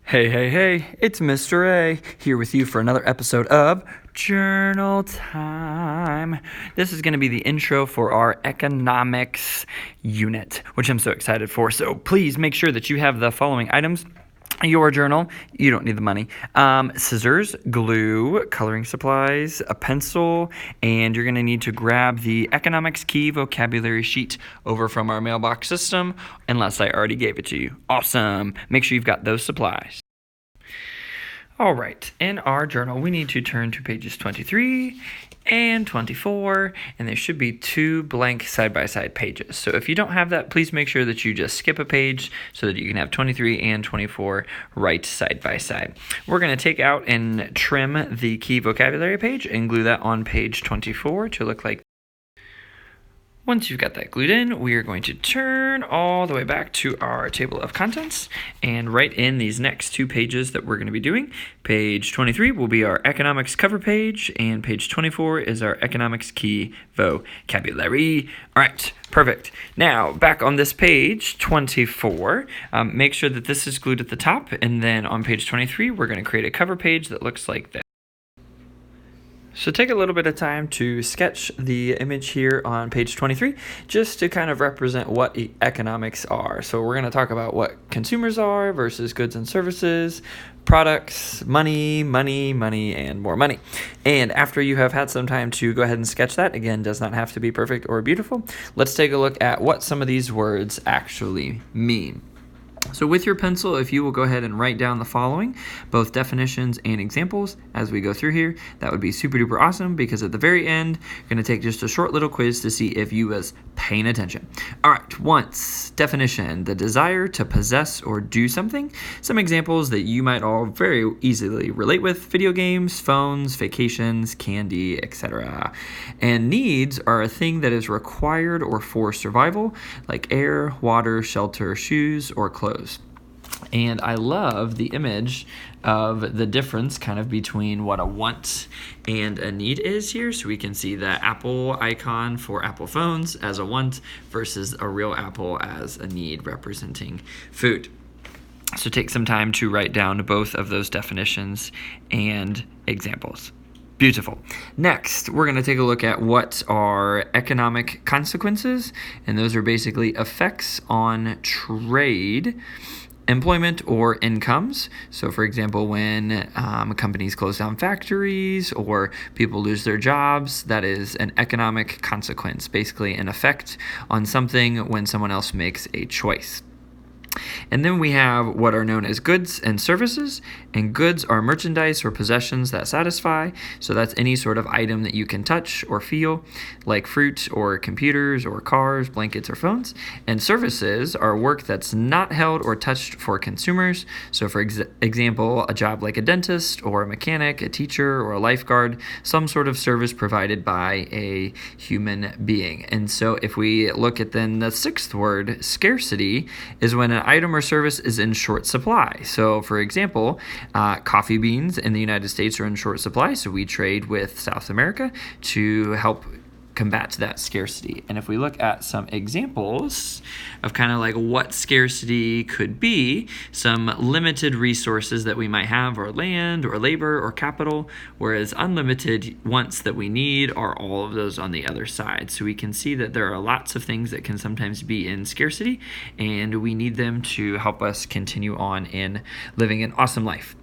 Hey, hey, hey, it's Mr. A here with you for another episode of Journal Time. This is going to be the intro for our economics unit, which I'm so excited for. So please make sure that you have the following items. Your journal, you don't need the money, scissors, glue, coloring supplies, a pencil, and you're going to need to grab the economics key vocabulary sheet over from our mailbox system, unless I already gave it to you. Awesome. Make sure you've got those supplies. All right, in our journal, we need to turn to pages 23 and 24, and there should be two blank side-by-side pages. So if you don't have that, please make sure that you just skip a page so that you can have 23 and 24 right side-by-side. We're going to take out and trim the key vocabulary page and glue that on page 24 to look like. Once you've got that glued in, we are going to turn all the way back to our table of contents and write in these next two pages that we're going to be doing. Page 23 will be our economics cover page, and page 24 is our economics key vocabulary. All right, perfect. Now, back on this page 24, make sure that this is glued at the top, and then on page 23, we're going to create a cover page that looks like this. So take a little bit of time to sketch the image here on page 23, just to kind of represent what economics are. So we're going to talk about what consumers are versus goods and services, products, money, and more money. And after you have had some time to go ahead and sketch that, again, does not have to be perfect or beautiful, let's take a look at what some of these words actually mean. So with your pencil, if you will go ahead and write down the following, both definitions and examples as we go through here, that would be super duper awesome, because at the very end, you're going to take just a short little quiz to see if you was paying attention. All right, once, definition, the desire to possess or do something. Some examples that you might all very easily relate with: video games, phones, vacations, candy, etc. And needs are a thing that is required or for survival, like air, water, shelter, shoes, or clothes. And I love the image of the difference kind of between what a want and a need is here. So we can see the Apple icon for Apple phones as a want versus a real apple as a need, representing food. So take some time to write down both of those definitions and examples. Beautiful. Next, we're going to take a look at what are economic consequences, and those are basically effects on trade, employment, or incomes. So for example, when companies close down factories or people lose their jobs, that is an economic consequence, basically an effect on something when someone else makes a choice. And then we have what are known as goods and services, and goods are merchandise or possessions that satisfy. So that's any sort of item that you can touch or feel, like fruit or computers or cars, blankets, or phones. And services are work that's not held or touched for consumers. So for example, a job like a dentist or a mechanic, a teacher, or a lifeguard, some sort of service provided by a human being. And so if we look at then the sixth word, scarcity, is when an item or service is in short supply. So for example, coffee beans in the United States are in short supply, so we trade with South America to help combat that scarcity. And if we look at some examples of kind of like what scarcity could be, some limited resources that we might have are land or labor or capital, whereas unlimited wants that we need are all of those on the other side. So we can see that there are lots of things that can sometimes be in scarcity, and we need them to help us continue on in living an awesome life.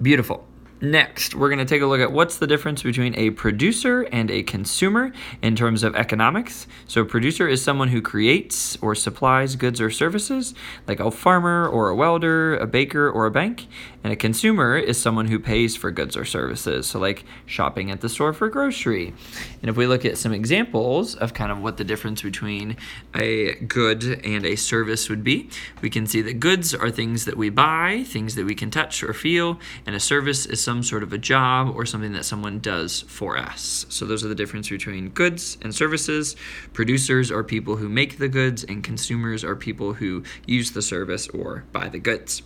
Beautiful. Next, we're going to take a look at what's the difference between a producer and a consumer in terms of economics. So a producer is someone who creates or supplies goods or services, like a farmer or a welder, a baker, or a bank. And a consumer is someone who pays for goods or services, so like shopping at the store for grocery. And if we look at some examples of kind of what the difference between a good and a service would be, we can see that goods are things that we buy, things that we can touch or feel, and a service is some sort of a job or something that someone does for us. So those are the difference between goods and services. Producers are people who make the goods, and consumers are people who use the service or buy the goods.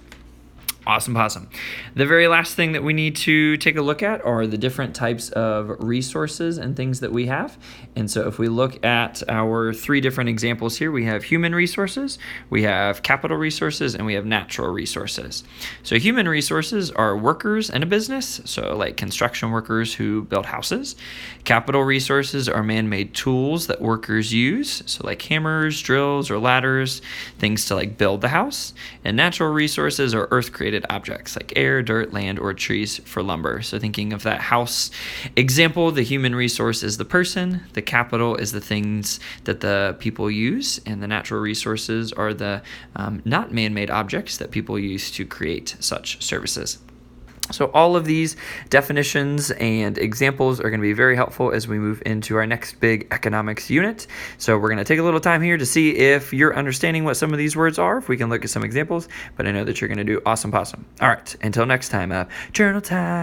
Awesome possum. The very last thing that we need to take a look at are the different types of resources and things that we have. And so if we look at our 3 different examples here, we have human resources, we have capital resources, and we have natural resources. So human resources are workers in a business, so like construction workers who build houses. Capital resources are man-made tools that workers use, so like hammers, drills, or ladders, things to like build the house. And natural resources are earth-created objects like air, dirt, land, or trees for lumber. So thinking of that house example, the human resource is the person, the capital is the things that the people use, and the natural resources are the not man-made objects that people use to create such services. So all of these definitions and examples are going to be very helpful as we move into our next big economics unit. So we're going to take a little time here to see if you're understanding what some of these words are, if we can look at some examples, but I know that you're going to do awesome possum. All right, until next time, journal time.